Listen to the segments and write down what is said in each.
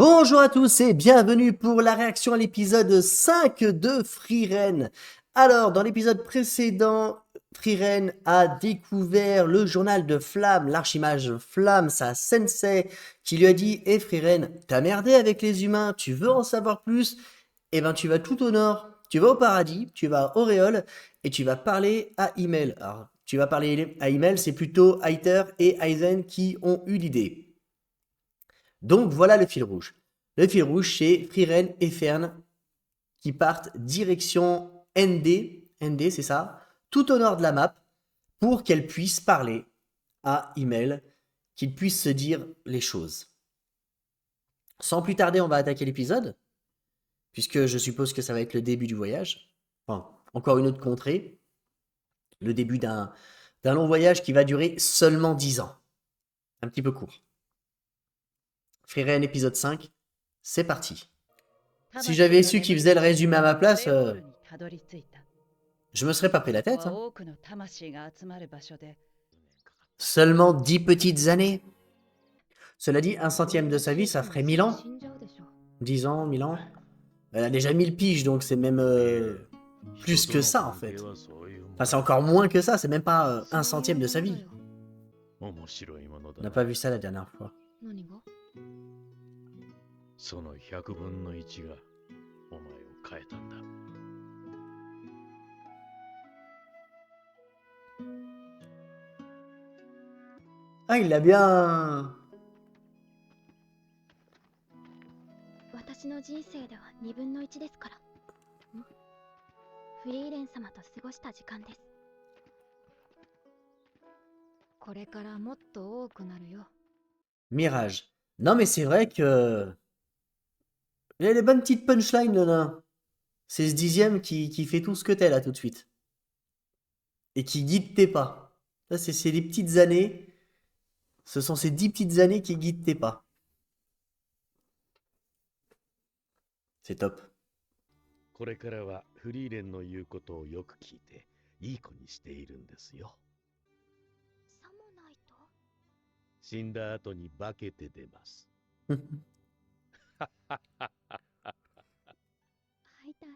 Bonjour à tous et bienvenue pour la réaction à l'épisode 5 de Frieren. Alors, dans l'épisode précédent, Frieren a découvert le journal de Flamme, l'archimage Flamme, sa sensei, qui lui a dit « Eh Frieren, t'as merdé avec les humains, tu veux en savoir plus? Eh ben tu vas tout au nord, tu vas au paradis, tu vas à Auréole et tu vas parler à Himmel. » Alors, tu vas parler à Himmel, c'est plutôt Heither et Aizen qui ont eu l'idée. Donc voilà le fil rouge. Le fil rouge, c'est Frieren et Fern qui partent direction ND, ND c'est ça, tout au nord de la map, pour qu'elles puissent parler à Himmel, qu'ils puissent se dire les choses. Sans plus tarder, on va attaquer l'épisode, puisque je suppose que ça va être le début du voyage. Enfin, encore une autre contrée. Le début d'un long voyage qui va durer seulement 10 ans. Un petit peu court. Frieren épisode 5, c'est parti. Si j'avais su qu'il faisait le résumé à ma place, je me serais pas pris la tête. Hein. Seulement 10 petites années. Cela dit, un centième de sa vie, ça ferait 1000 ans. 10 ans, 1000 ans. Elle a déjà 1000 piges, donc c'est même plus que ça en fait. Enfin, c'est encore moins que ça, c'est même pas un centième de sa vie. On n'a pas vu ça la dernière fois. Ah, il l'a bien. 私の人生では2分の1ですから。フリーレン様と過ごした時間です。これからもっと多くなるよ。 Mirage. Non, mais c'est vrai que. Il a des bonnes petites punchlines, le nain. C'est ce dixième qui fait tout ce que t'es là tout de suite. Et qui guide tes pas. Ça, c'est les petites années. Ce sont ces 10 petites années qui guident tes pas. C'est top. これからはフリーレンの言うことをよく聞いていい子にしているんですよ。さもないと。死んだ後に化けて出ます。ハイター様、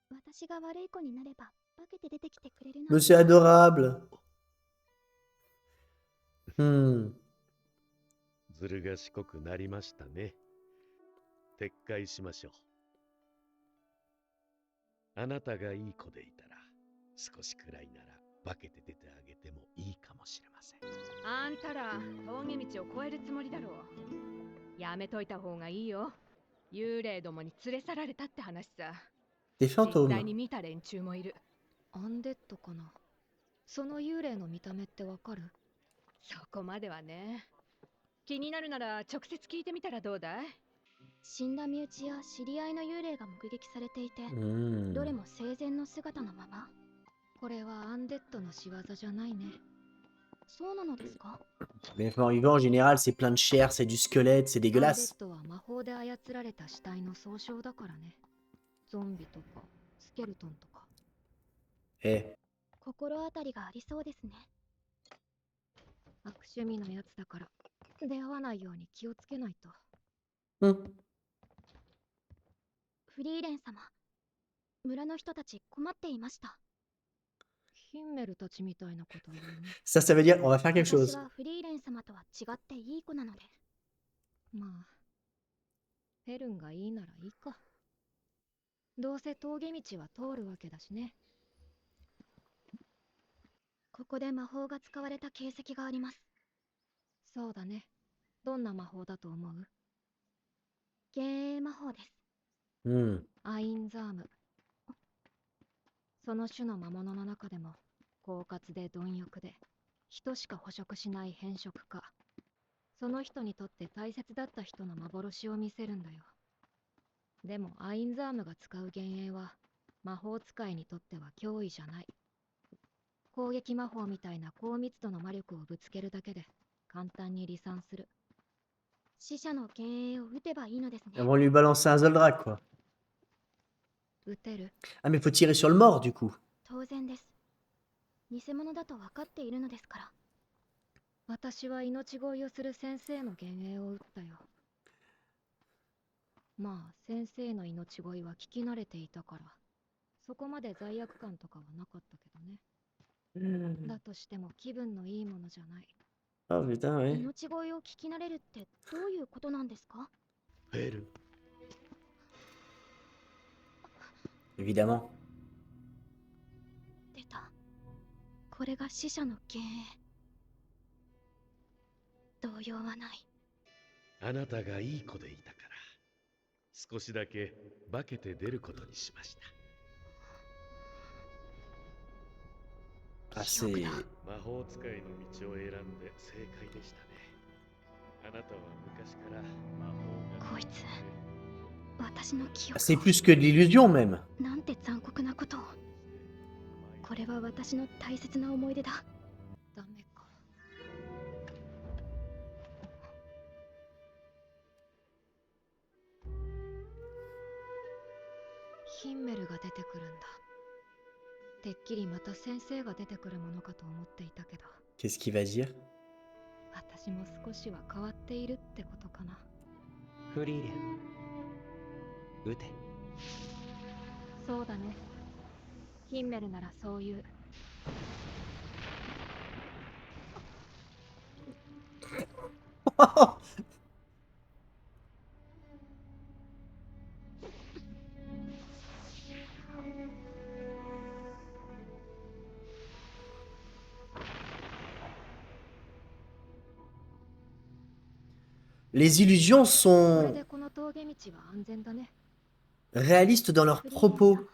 私が悪い子になれば化けて出てきてくれるの。 Mais c'est adorable. ずる賢くなりましたね。撤回しましょう。あなたがいい子でいたら、少しくらいなら化けて出てあげてもいいかもしれません。あんたら峠道を越えるつもりだろう。やめといた方がいいよ。幽霊どもに連れ去られたって話さ。 Des 実際 fantômes. に見た連中もいる。アンデッドかな。その幽霊の見た目ってわかる？そこまではね。気になるなら直接聞いてみたらどうだい？死んだ身内や知り合いの幽霊が目撃されていて、どれも生前の姿のまま。これはアンデッドの仕業じゃないね。そうなのですか？ Les morts vivants en général, c'est plein de chair, c'est du squelette, c'est アンデ dégueulasse. ッドは魔法で操られた死体の総称だからね。ゾンビとかスケルトンとか。Eh. 心当たりがありそうですね。悪趣味のやつだから出会わないように気をつけないと。フリーレン様、村の人たち困っていました。ヒンメルたちみたいなこと言うね。Ça veut dire on va faire quelque 私 chose. はフリーレン様とは違っていい子なので。まあ、フェルンがいいならいいか。どうせ峠道は通るわけだしね。ここで魔法が使われた形跡があります。そうだね。どんな魔法だと思う？幻影魔法です。アインザーム。その種の魔物の中でも狡猾で貪欲で人しか捕食しない変色家。その人にとって大切だった人の幻を見せるんだよ。でもアインザームが使う幻影は魔法使いにとっては脅威じゃない。攻撃魔法みたいな高密度の魔力をぶつけるだけで簡単に離散する。死者の幻影を撃てばいいのですね。 Ils vont lui balancer un Zoldrak, quoi. 撃てる。 Ah, mais faut tirer sur le mort, du coup. 当然です。偽物だと分かっているのですから。私は命乞いをする先生の幻影を撃ったよ。まあ先生の命乞いは聞き慣れていたから、そこまで罪悪感とかはなかったけどね。だとしても気分のいいものじゃない。Oh putain, ouais. 命乞いを聞き慣れるってどういうことなんですか？フェル、Évidemment. 出た。これが死者の幻影。動揺はない。あなたがいい子でいたから、少しだけ化けて出ることにしました。Ah, 記憶 c'est. だ。魔法使いの道を選んで正解でしたね。あなたは昔から魔法がこいつ、私の記 Ah, 憶 c'est を。 plus que de l'illusion, même. なんて残酷なことを。これは私の大切な思い出だ。ダメか。ヒンメルが出てくるんだ。てっきりまた先生が出てくるものかと思っていたけど、 Qu'est-ce qu'il va dire? 私も少しは変わっているってことかな。フリーレン撃て。そうだね。ヒンメルならそう言う。Les illusions これ sont でこの峠道は安全だね。 réalistes dans leurs フリーレン propos. 様、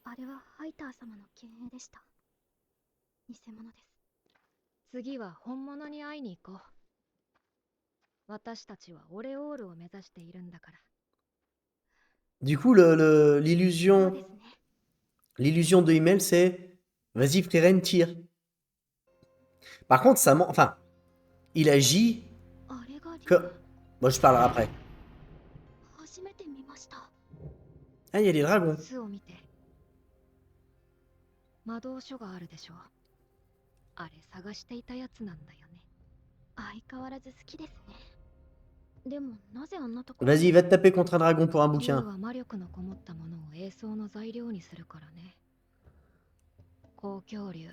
あれはハイター様の幻影でした。偽物です。次は本物に会いに行こう。私たちはオレオールを目指しているんだから。 Du coup, そう l'illusion ですね。 l'illusion de Himmel, c'est vas-y, Frieren, tire. Par contre, enfin, il agit あれが竜。 que. Moi, je parlerai après. 初めて見ました。 Ah, il y a les dragons. 巣を見て。魔導書があるでしょ。あれ探していたやつなんだよね。相変わらず好きですね。でもなぜあんなところ Vas-y, va te taper contre un dragon pour un 竜 bouquin. は魔力のこもったものを栄装の材料にするからね。公恐竜。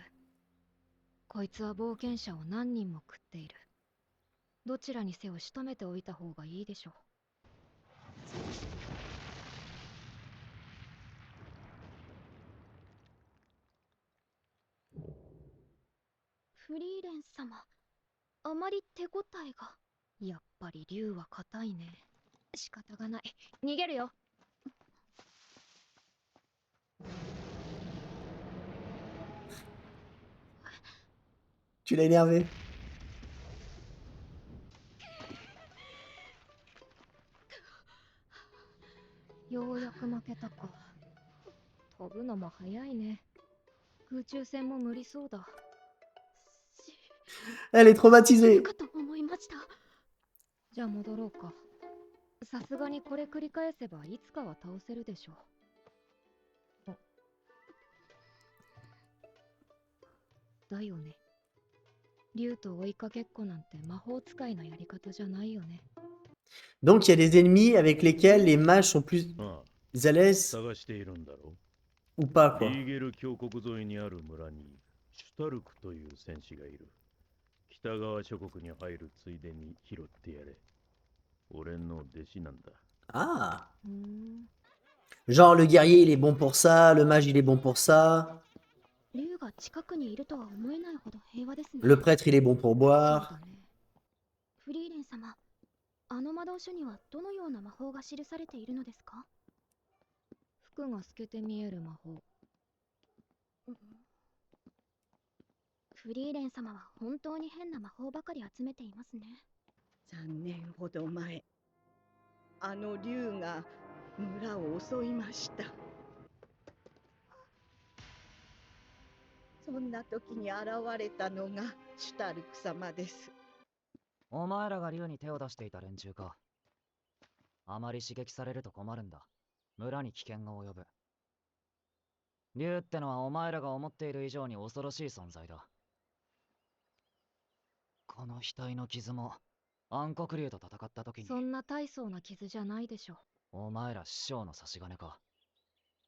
こいつは冒険者を何人も食っている。どちらにせよ仕留めておいた方がいいでしょう。フリーレン様、あまり手応えが。やっぱり竜は硬いね。仕方がない。逃げるよ。 Tu l'as énervé. ようやく負けたか。飛ぶのも早いね。空中戦も無理そうだ。 Elle est traumatisée. かと思いました。じゃあ戻ろうか。さすがにこれ繰り返せばいつかは倒せるでしょう。だよね。竜と追いかけっこなんて魔法使いのやり方じゃないよね。 Donc, il y a des ennemis avec lesquels les mages sont plus ああ à l'aise 探しているんだろ ou pas, う。 quoi. リーゲル峡谷沿いにある村にシュタルクという戦士がいる。北側諸国に入るついでに拾ってやれ。俺の弟子なんだ。 Ah. ふん。 Genre, le guerrier, il est bon pour ça, le mage, il est bon pour ça, 竜が近くにいるとは思えないほど平和ですね。 le prêtre, il est bon pour そう boire. だね。フリーレン様、あの魔導書にはどのような魔法が記されているのですか？服が透けて見える魔法。フリーレン様は本当に変な魔法ばかり集めていますね。3年ほど前、あの竜が村を襲いました。そんな時に現れたのがシュタルク様です。お前らが竜に手を出していた連中か。あまり刺激されると困るんだ。村に危険が及ぶ。竜ってのはお前らが思っている以上に恐ろしい存在だ。この額の傷も暗黒竜と戦った時に。そんな大層な傷じゃないでしょ。お前ら師匠の差し金か。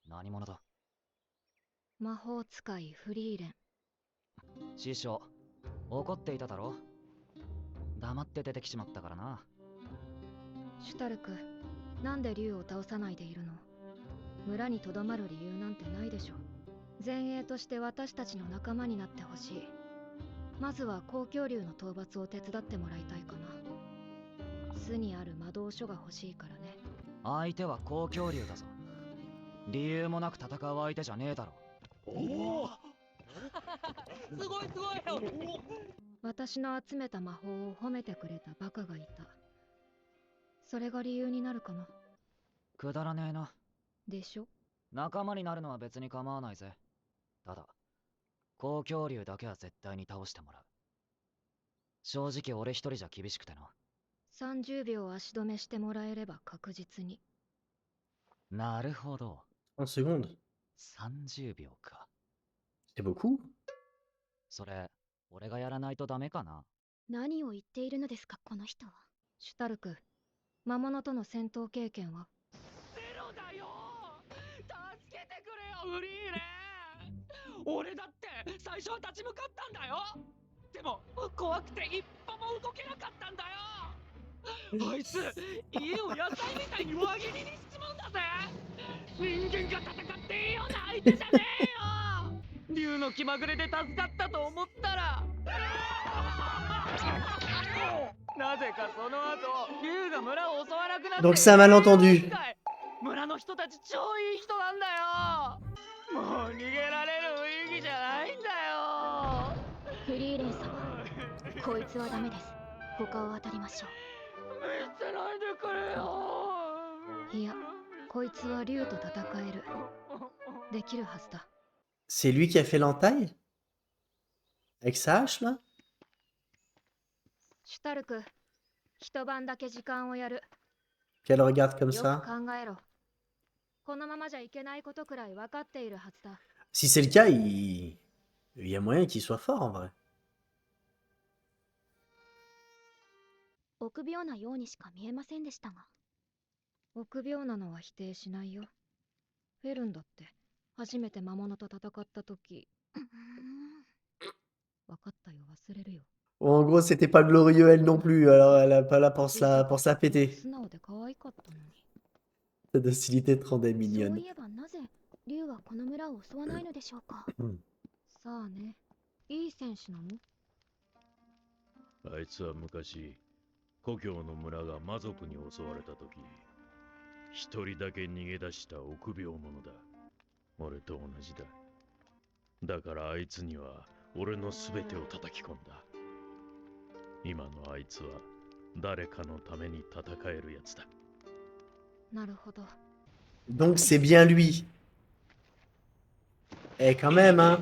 何者だ。魔法使いフリーレン。師匠、怒っていただろ。黙って出てきちまったからな。シュタルク、なんで竜を倒さないでいるの？村にとどまる理由なんてないでしょ。前衛として私たちの仲間になってほしい。まずは公共竜の討伐を手伝ってもらいたいかな。巣にある魔導書が欲しいからね。相手は公共竜だぞ。理由もなく戦う相手じゃねえだろ。おおすごいすごい。私の集めた魔法を褒めてくれたバカがいた。それが理由になるかな。くだらねえな。でしょ？仲間になるのは別に構わないぜ。ただ、公共竜だけは絶対に倒してもらう。正直俺一人じゃ厳しくてな。30秒足止めしてもらえれば確実に。なるほど。30 secondes. 30秒か。C'est beaucoup? それ、俺がやらないとダメかな。何を言っているのですか、この人は。シュタルク、魔物との戦闘経験は？ゼロだよ。助けてくれよフリーレン。俺だって最初は立ち向かったんだよ。でも怖くて一歩も動けなかったんだよ。あいつ家を野菜みたいに輪切りにしちまうんだぜ。人間が戦っていいような相手じゃねえよ。竜の気まぐれで助かったと思ったらなぜかその後竜が村を襲わなくなって。 Donc c'est un malentendu. 村の人たち超いい人なんだよ。もう逃げられる雰囲気じゃないんだよ。フリーレン様、こいつはダメです。他を当たりましょ見捨てないでくれよ。う。いや、こいつは竜と戦える。できるはずだ。C'est lui qui a fait l'entaille? Avec sa hache, là? シュタルク、一晩だけ時間をやる。 Qu'elle regarde comme よ ça. く考えろ。このままじゃいけないことくらい分かっているはずだ。 Si c'est le cas, il y a moyen qu'il soit fort en vrai. 臆病なようにしか見えませんでしたが。臆病なのは否定しないよ。フェルンだって初めて魔物と戦った時。分かったよ、忘れるよ。 En gros, c'était pas glorieux elle non plus, alors elle a pas là pour se la péter. 素直で可愛かったのに。 Ta docilité te rendait そう mignonne. いえばなぜ竜はこの村を襲わないのでしょうか。さあね、いい選手なの？あいつは昔、故郷の村が魔族に襲われた時、一人だけ逃げ出した臆病者だ。俺と同じだ。だからあいつには俺の全てを叩き込んだ。今のあいつは誰かのために戦えるやつだ。なるほど。 Donc c'est bien lui. Eh quand même, hein.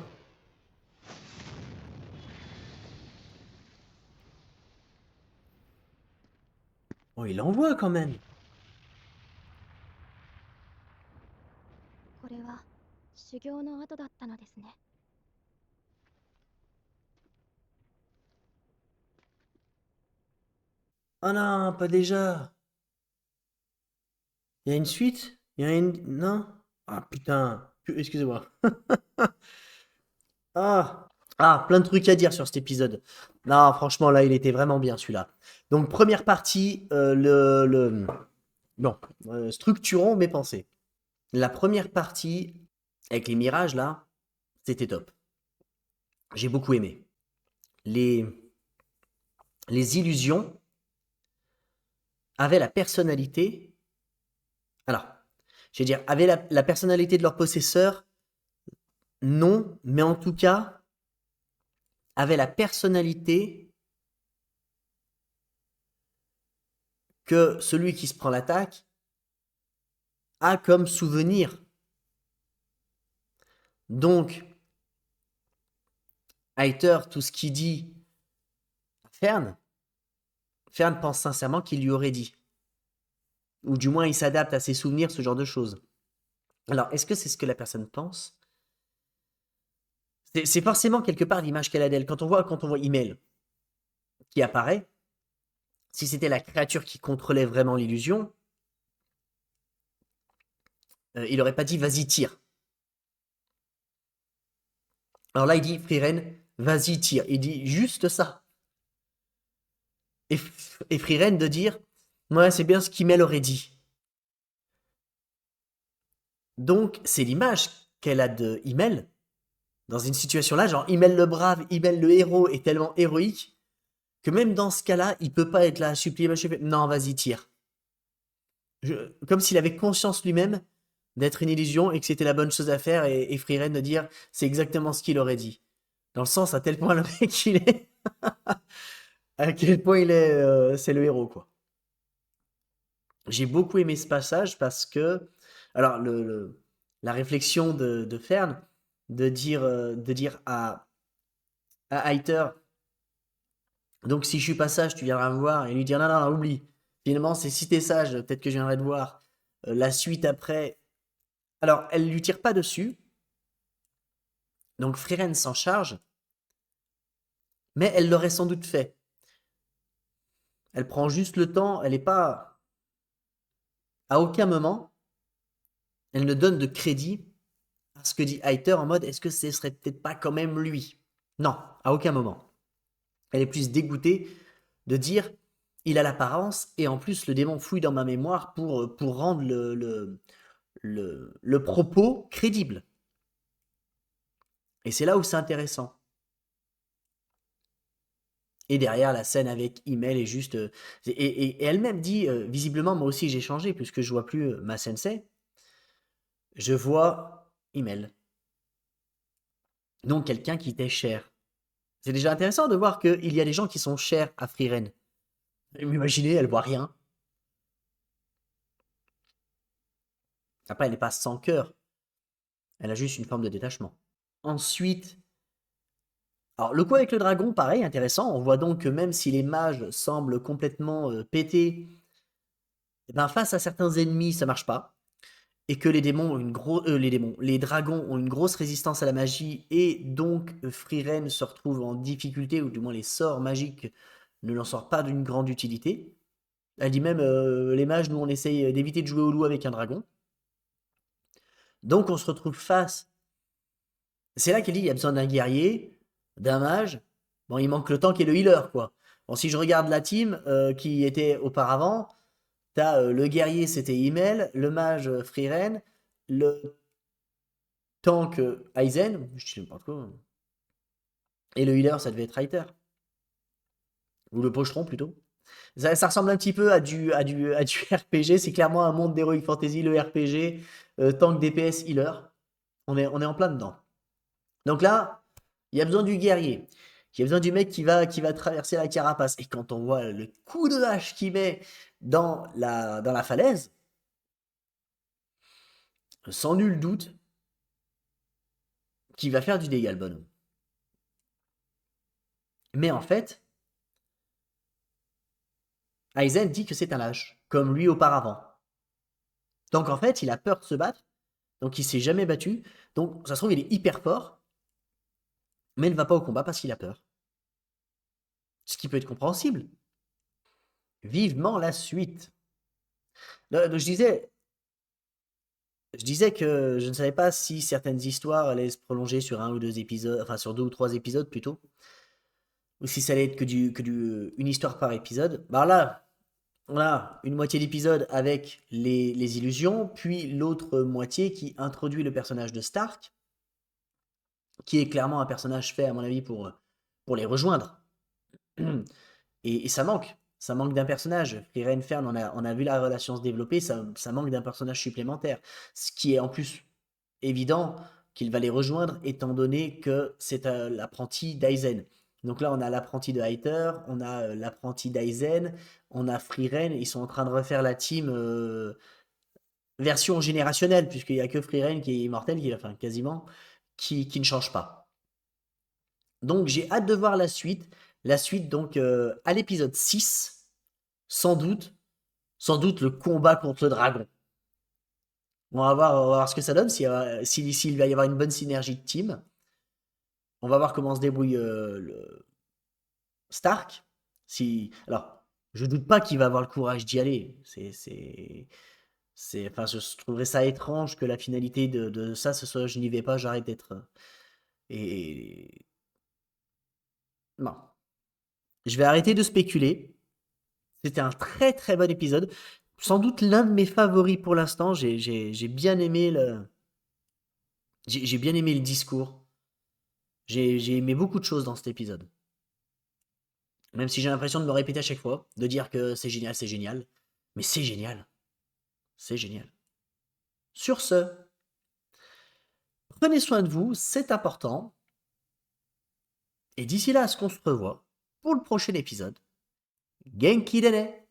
Oh, il envoie quand même. これは修行の後だったのですね。 Oh non, pas déjà. Il y a une suite? Il y a une... Non? Ah putain. Excusez-moi. Plein de trucs à dire sur cet épisode. Non, franchement, là, il était vraiment bien, celui-là. Donc, première partie, Bon, structurons mes pensées. La première partie, avec les mirages, là, c'était top. J'ai beaucoup aimé. Les illusions avaient la personnalité... Alors, je vais dire, avaient la personnalité de leur possesseur. Non, mais en tout cas, avaient la personnalité que celui qui se prend l'attaque a comme souvenir. Donc, Hayter, tout ce qu'il dit à Fern pense sincèrement qu'il lui aurait dit. Ou du moins, il s'adapte à ses souvenirs, ce genre de choses. Alors, est-ce que c'est ce que la personne pense? C'est forcément quelque part l'image qu'elle a d'elle. Quand on voit email qui apparaît, si c'était la créature qui contrôlait vraiment l'illusion, il aurait pas dit vas-y tire. Alors là, il dit Frieren, vas-y tire. Il dit juste ça. Et Frieren de dire ouais, c'est bien ce qu'Himmel aurait dit. Donc, c'est l'image qu'elle a de Himmel dans une situation là, genre Himmel le brave, Himmel le héros est tellement héroïque que même dans ce cas-là, il peut pas être là, supplier, non, vas-y, tire. Comme s'il avait conscience lui-même d'être une illusion et que c'était la bonne chose à faire et Frieren de dire c'est exactement ce qu'il aurait dit. Dans le sens à tel point le mec il est à quel point il est c'est le héros quoi. J'ai beaucoup aimé ce passage parce que alors la réflexion de Fern de dire à Heiter donc si je suis pas sage tu viendras me voir et lui dire non non, non oublie. Finalement c'est si t'es sage peut-être que je viendrai te voir. La suite après alors elle lui tire pas dessus. Donc Frieren s'en charge. Mais elle l'aurait sans doute fait. Elle prend juste le temps, elle n'est pas... À aucun moment, elle ne donne de crédit à ce que dit Heiter en mode est-ce que ce serait peut-être pas quand même lui? Non, à aucun moment. Elle est plus dégoûtée de dire il a l'apparence et en plus le démon fouille dans ma mémoire pour rendre le propos crédible. Et c'est là où c'est intéressant. Et derrière, la scène avec Himmel est juste... et elle-même dit, visiblement, moi aussi j'ai changé, puisque je vois plus ma sensei. Je vois Himmel. Donc quelqu'un qui t'est cher. C'est déjà intéressant de voir qu'il y a des gens qui sont chers à Frieren. Imaginez, elle voit rien. Après, elle n'est pas sans cœur. Elle a juste une forme de détachement. Ensuite... Alors, le coup avec le dragon, pareil, intéressant. On voit donc que même si les mages semblent complètement pétés, eh ben, face à certains ennemis, ça marche pas. Et que les démons ont les dragons ont une grosse résistance à la magie, et donc Frieren se retrouve en difficulté, ou du moins les sorts magiques ne l'en sortent pas d'une grande utilité. Elle dit même, les mages, nous on essaye d'éviter de jouer au loup avec un dragon. Donc on se retrouve face... C'est là qu'elle dit, il y a besoin d'un guerrier, d'un mage. Bon, il manque le tank et le healer, quoi. Bon, si je regarde la team qui était auparavant, t'as le guerrier, c'était Himmel, le mage Frieren, le tank Aizen, je sais pas quoi. Et le healer, ça devait être Reiter. Ou le pochetron plutôt. Ça ressemble un petit peu à du RPG. C'est clairement un monde d'Heroic Fantasy, le RPG, tank DPS healer. On est en plein dedans. Donc là, il y a besoin du guerrier. Il y a besoin du mec qui va traverser la carapace. Et quand on voit le coup de hache qu'il met dans la falaise, sans nul doute, qu'il va faire du dégât, le bonhomme. Mais en fait, Aizen dit que c'est un lâche, comme lui auparavant. Donc en fait, il a peur de se battre, donc il s'est jamais battu, donc ça se trouve, il est hyper fort, mais il ne va pas au combat parce qu'il a peur. Ce qui peut être compréhensible. Vivement la suite. Donc, je disais que je ne savais pas si certaines histoires allaient se prolonger sur 1 ou 2 épisodes, enfin sur 2 ou 3 épisodes plutôt, ou si ça allait être une histoire par épisode. Bah là, on a une moitié d'épisode avec les illusions, puis l'autre moitié qui introduit le personnage de Stark, qui est clairement un personnage fait, à mon avis, pour les rejoindre. Et ça manque. Ça manque d'un personnage. Frieren Fern, on a vu la relation se développer, ça manque d'un personnage supplémentaire. Ce qui est en plus évident qu'il va les rejoindre, étant donné que c'est l'apprenti d'Aizen. Donc là, on a l'apprenti de Heiter, on a l'apprenti d'Aizen, on a Frieren, ils sont en train de refaire la team version générationnelle, puisqu'il n'y a que Frieren qui est immortel, enfin quasiment, qui ne change pas. Donc j'ai hâte de voir la suite. La suite, donc, à l'épisode 6, sans doute le combat contre le dragon. On va voir ce que ça donne, s'il va y avoir une bonne synergie de team. On va voir comment se débrouille le Stark. Alors, Je doute pas qu'il va avoir le courage d'y aller. Enfin, je trouverais ça étrange que la finalité de ça, ce soit je n'y vais pas, j'arrête d'être. Et non. Je vais arrêter de spéculer. C'était un très très bon épisode. Sans doute l'un de mes favoris pour l'instant. J'ai bien aimé j'ai bien aimé le discours. J'ai aimé beaucoup de choses dans cet épisode. Même si j'ai l'impression de me répéter à chaque fois, de dire que c'est génial, c'est génial. Mais c'est génial. C'est génial. Sur ce, prenez soin de vous, c'est important. Et d'ici là, à ce qu'on se revoit pour le prochain épisode, Genki Dene!